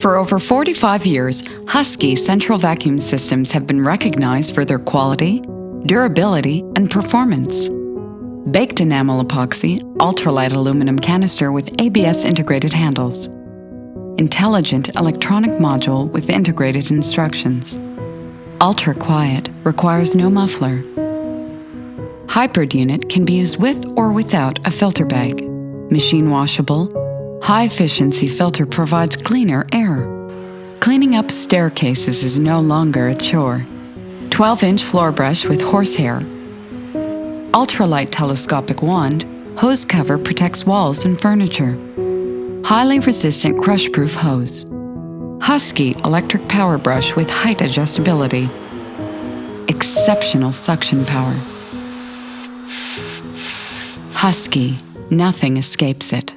For over 45 years, Husky central vacuum systems have been recognized for their quality, durability, and performance. Baked enamel epoxy, ultralight aluminum canister with ABS integrated handles. Intelligent electronic module with integrated instructions. Ultra quiet, requires no muffler. Hybrid unit can be used with or without a filter bag. Machine washable, high-efficiency filter provides cleaner air. Cleaning up staircases is no longer a chore. 12-inch floor brush with horsehair. Ultralight telescopic wand, hose cover protects walls and furniture. Highly resistant crush-proof hose. Husky electric power brush with height adjustability. Exceptional suction power. Husky, nothing escapes it.